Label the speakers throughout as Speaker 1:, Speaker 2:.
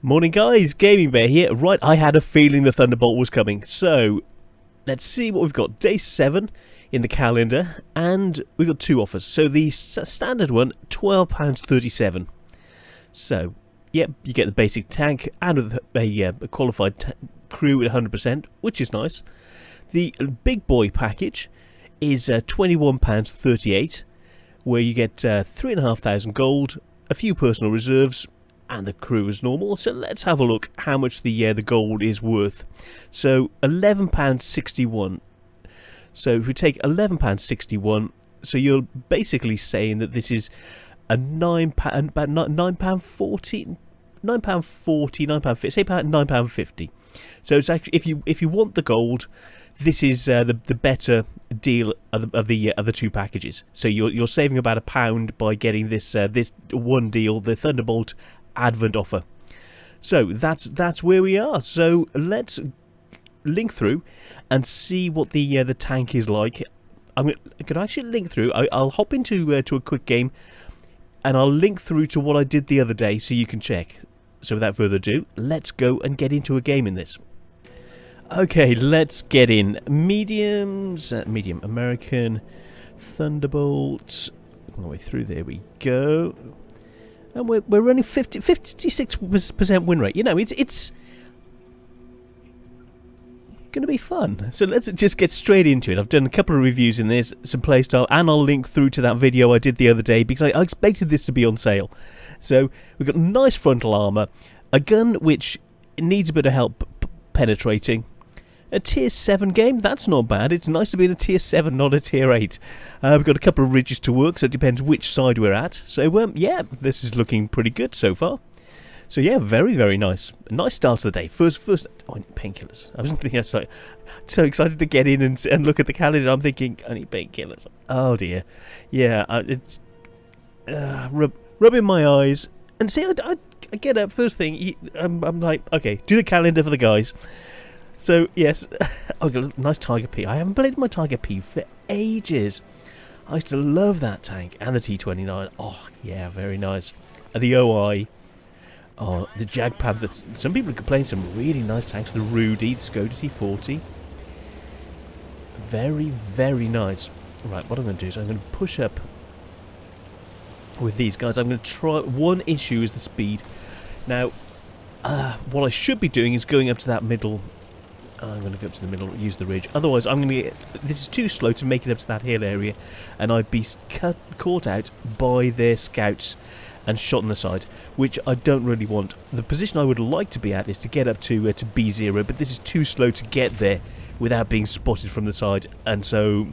Speaker 1: Morning guys, Gaming Bear here. Right, I had a feeling the Thunderbolt was coming. So, let's see what we've got. Day 7 in the calendar, and we've got two offers. So the standard one, £12.37. So, yep, you get the basic tank and a qualified crew at 100%, which is nice. The big boy package is £21.38, where you get 3,500 gold, a few personal reserves, and the crew is normal. So let's have a look how much the gold is worth. So £11.61. So if we take £11.61, so you're basically saying that this is a £9.40, £9.50, say about £9.50. So it's actually, if you want the gold, this is the better deal of the two packages. So you're saving about £1 by getting this this one deal, the Thunderbolt Advent offer. So that's where we are. So let's link through and see what the tank is like. I'm gonna actually link through. I'll hop into to a quick game, and I'll link through to what I did the other day so you can check. So without further ado, let's go and get into a game in this. Okay, let's get in. Mediums, medium American, Thunderbolt. All the way through, there we go. And we're running 56% win rate. You know, it's going to be fun. So let's just get straight into it. I've done a couple of reviews in this, some playstyle, and I'll link through to that video I did the other day because I expected this to be on sale. So we've got nice frontal armour, a gun which needs a bit of help penetrating. A tier 7 game, that's not bad. It's nice to be in a tier 7, not a tier 8. We've got a couple of ridges to work, so it depends which side we're at. So, yeah, this is looking pretty good so far. So, yeah, very, very nice. A nice start to the day. First, painkillers. I was thinking, so excited to get in and look at the calendar. I'm thinking, I need painkillers. Oh, dear. Yeah, it's rubbing my eyes. And see, I get up, first thing, I'm like, okay, do the calendar for the guys. So, yes, I've got a nice Tiger P. I haven't played my Tiger P for ages. I used to love that tank. And the T-29. Oh, yeah, very nice. And the OI. Oh, the Jag Panther. Some people are playing some really nice tanks. The Rudy, the Skoda T-40. Very, very nice. Right, what I'm going to do is I'm going to push up with these guys. I'm going to try... One issue is the speed. Now, what I should be doing is going up to that middle... I'm going to go up to the middle, use the ridge. Otherwise, I'm going to get... This is too slow to make it up to that hill area, and I'd be caught out by their scouts and shot on the side, which I don't really want. The position I would like to be at is to get up to B0, but this is too slow to get there without being spotted from the side, and so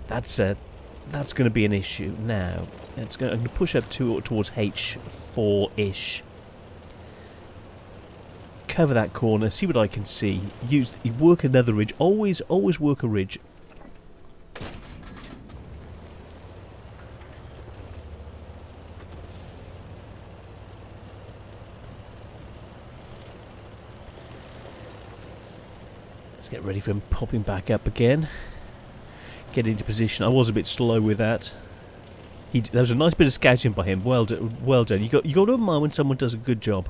Speaker 1: that's going to be an issue. Now, I'm going to push up towards H4-ish. Cover that corner, see what I can see. Work another ridge. Always work a ridge. Let's get ready for him popping back up again. Get into position. I was a bit slow with that. There was a nice bit of scouting by him. Well done. Well done. You got to admire when someone does a good job.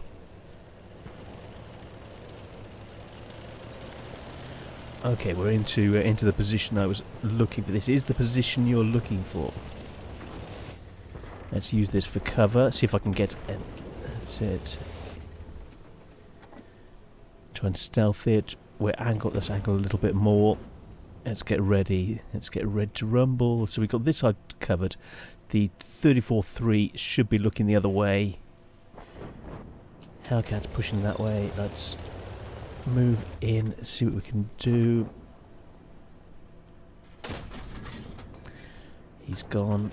Speaker 1: Okay, we're into the position I was looking for. This is the position you're looking for. Let's use this for cover. See if I can get... That's it. Try and stealth it. Let's angle a little bit more. Let's get ready. Let's get ready to rumble. So we've got this side covered. The 34-3 should be looking the other way. Hellcat's pushing that way. Let's... move in, see what we can do. He's gone.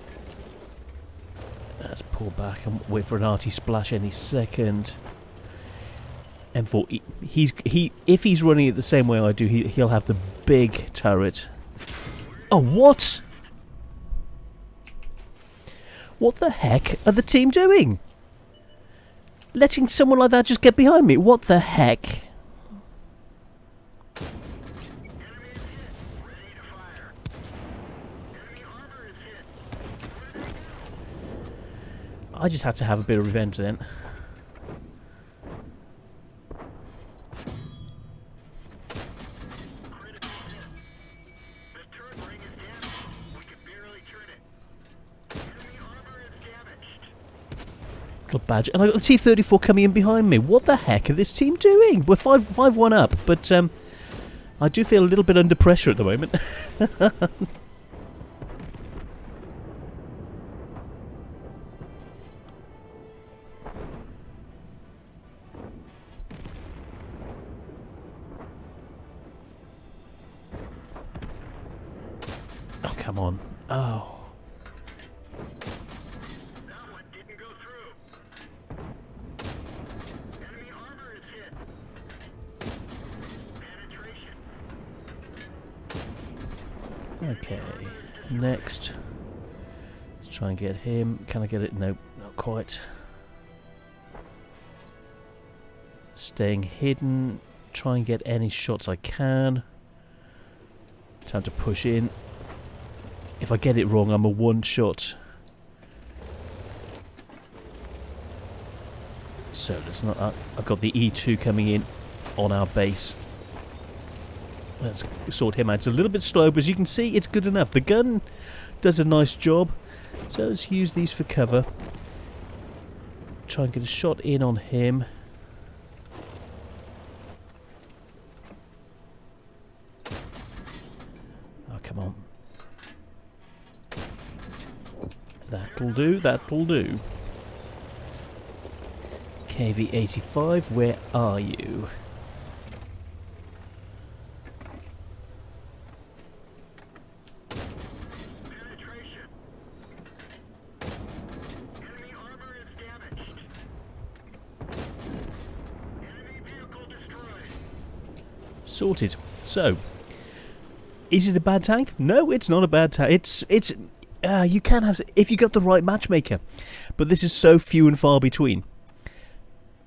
Speaker 1: Let's pull back and wait for an arty splash any second. M4, if he's running it the same way I do, he'll have the big turret. Oh, what? What the heck are the team doing? Letting someone like that just get behind me? What the heck? I just had to have a bit of revenge then. battle badge, and I got the T-34 coming in behind me. What the heck are this team doing? We're 5-1 up, but I do feel a little bit under pressure at the moment. Oh, come on. Oh.
Speaker 2: That one didn't go through. Enemy armor is hit. Penetration.
Speaker 1: Okay. Next. Let's try and get him. Can I get it? Nope, not quite. Staying hidden. Try and get any shots I can. Time to push in. If I get it wrong, I'm a one-shot. So let's not. I've got the E2 coming in on our base. Let's sort him out. It's a little bit slow, but as you can see, it's good enough. The gun does a nice job. So let's use these for cover. Try and get a shot in on him. Oh, come on. That'll do, that'll do. KV-85, where are you?
Speaker 2: Penetration. Enemy armor is damaged. Enemy vehicle destroyed.
Speaker 1: Sorted. So, is it a bad tank? No, it's not a bad tank. You can have, if you got the right matchmaker, but this is so few and far between.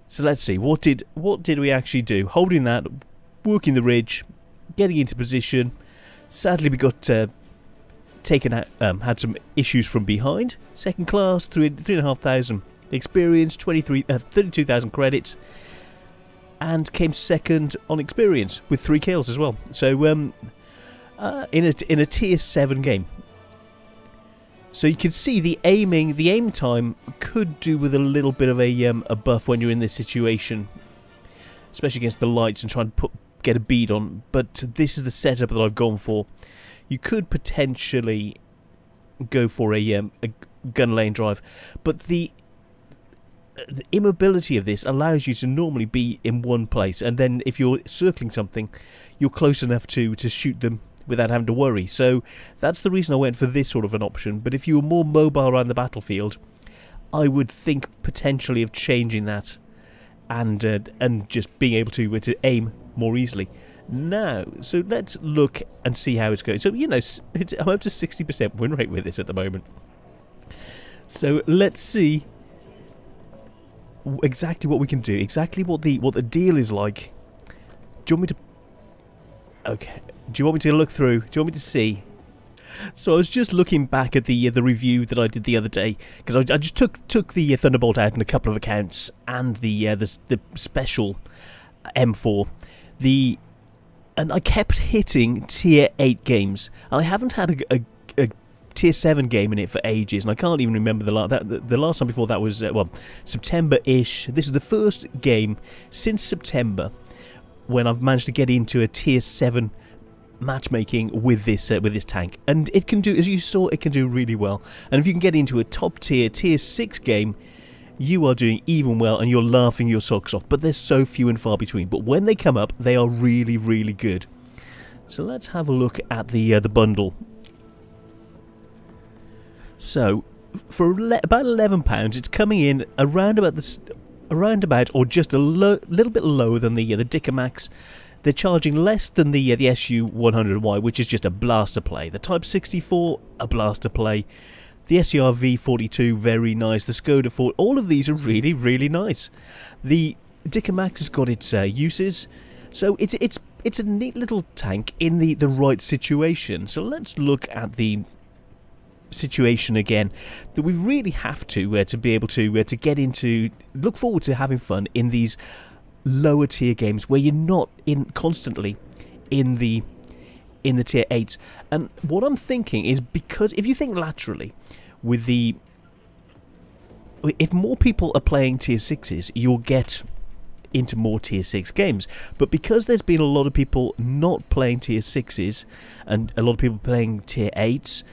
Speaker 1: So let's see, what did we actually do? Holding that, working the ridge, getting into position. Sadly, we got taken out, had some issues from behind. Second class, 3,500 experience, 32,000 credits, and came second on experience with 3 kills as well. So in a tier 7 game. So you can see the aim time could do with a little bit of a buff when you're in this situation, especially against the lights and trying to get a bead on. But this is the setup that I've gone for. You could potentially go for a gun lane drive, but the immobility of this allows you to normally be in one place, and then if you're circling something, you're close enough to shoot them without having to worry. So that's the reason I went for this sort of an option. But if you were more mobile around the battlefield, I would think potentially of changing that and just being able to aim more easily. Now, so let's look and see how it's going. So, you know, I'm up to 60% win rate with this at the moment. So let's see exactly what we can do, exactly what the deal is like. Do you want me to... Okay. Do you want me to look through? Do you want me to see? So I was just looking back at the review that I did the other day, because I just took the Thunderbolt out in a couple of accounts, and the special M4, and I kept hitting tier 8 games. I haven't had a tier 7 game in it for ages, and I can't even remember the last time before that was September-ish. This is the first game since September when I've managed to get into a tier 7 matchmaking with this tank, and it can do, as you saw, it can do really well. And if you can get into a top tier 6 game, you are doing even well, and you're laughing your socks off. But they're so few and far between. But when they come up, they are really, really good. So let's have a look at the bundle. So for about £11, it's coming in around about or just a little bit lower than the Dicker Max. They're charging less than the SU-100Y, which is just a blaster play. The Type 64, a blaster play. The SCR-V42, very nice. The Skoda 4, all of these are really, really nice. The Dicker Max has got its uses, so it's a neat little tank in the right situation. So let's look at the situation again, that we really have to be able to get into, look forward to having fun in these lower tier games where you're not constantly in the tier 8s. And what I'm thinking is, because if you think laterally with the if more people are playing tier 6s, you'll get into more tier 6 games. But because there's been a lot of people not playing tier 6s and a lot of people playing tier 8s,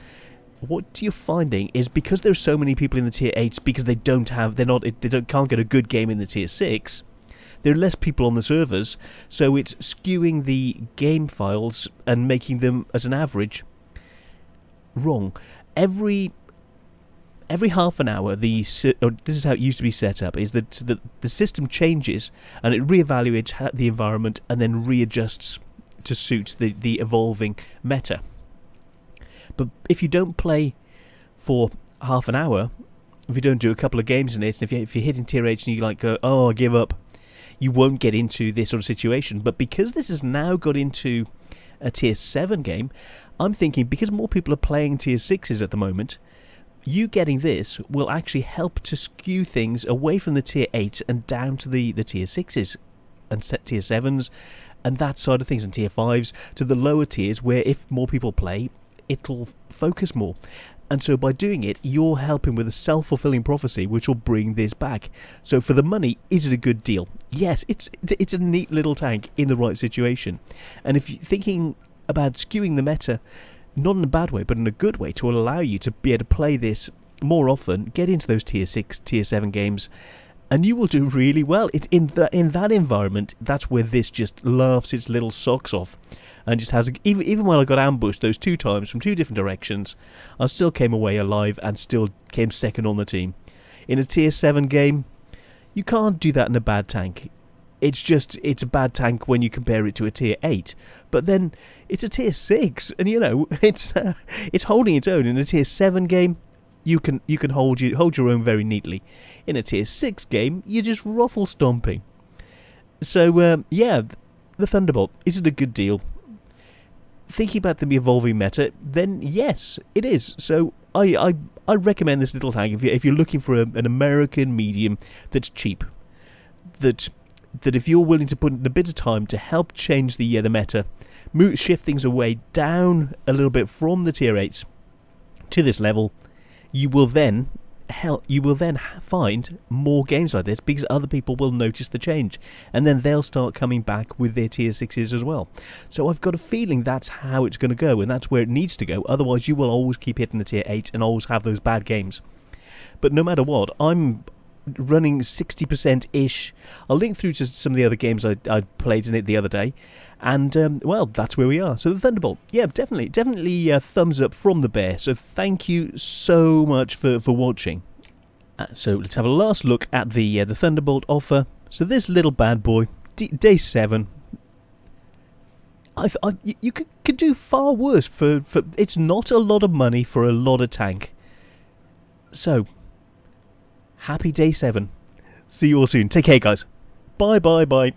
Speaker 1: what you're finding is because there's so many people in the tier 8s, because they can't get a good game in the tier 6, there are less people on the servers, so it's skewing the game files and making them, as an average, wrong. Every half an hour, this is how it used to be set up, is that the system changes and it reevaluates the environment and then readjusts to suit the evolving meta. But if you don't play for half an hour, if you don't do a couple of games in it, and if you're hitting tier 8 and you like go, oh, I give up, you won't get into this sort of situation. But because this has now got into a tier 7 game, I'm thinking because more people are playing tier 6s at the moment, you getting this will actually help to skew things away from the tier 8 and down to the tier 6s and set tier 7s and that side of things, and tier 5s to the lower tiers, where if more people play, it'll focus more. And so by doing it, you're helping with a self-fulfilling prophecy, which will bring this back. So for the money, is it a good deal? Yes, it's a neat little tank in the right situation. And if you're thinking about skewing the meta, not in a bad way, but in a good way, to allow you to be able to play this more often, get into those tier 6, tier 7 games, and you will do really well. In that environment, that's where this just laughs its little socks off. And just has even when I got ambushed those 2 times from 2 different directions, I still came away alive and still came second on the team. In a tier 7 game, you can't do that in a bad tank. It's a bad tank when you compare it to a tier 8, but then it's a tier 6, and it's holding its own. In a tier 7 game, you can hold your own very neatly. In a tier 6 game, you're just ruffle stomping. So yeah, the Thunderbolt, is it a good deal? Thinking about the evolving meta, then yes, it is. So I recommend this little tank if you're looking for an American medium that's cheap, that if you're willing to put in a bit of time to help change the meta, shift things away down a little bit from the tier 8s to this level, you will then find more games like this, because other people will notice the change, and then they'll start coming back with their tier 6s as well. So I've got a feeling that's how it's going to go, and that's where it needs to go. Otherwise, you will always keep hitting the tier 8 and always have those bad games. But no matter what, I'm running 60%-ish. I'll link through to some of the other games I played in it the other day, and well, that's where we are. So the Thunderbolt, yeah, definitely thumbs up from the bear. So thank you so much for watching. So let's have a last look at the Thunderbolt offer. So this little bad boy, day 7. You could do far worse for it's not a lot of money for a lot of tank. So happy day 7. See you all soon. Take care, guys. Bye.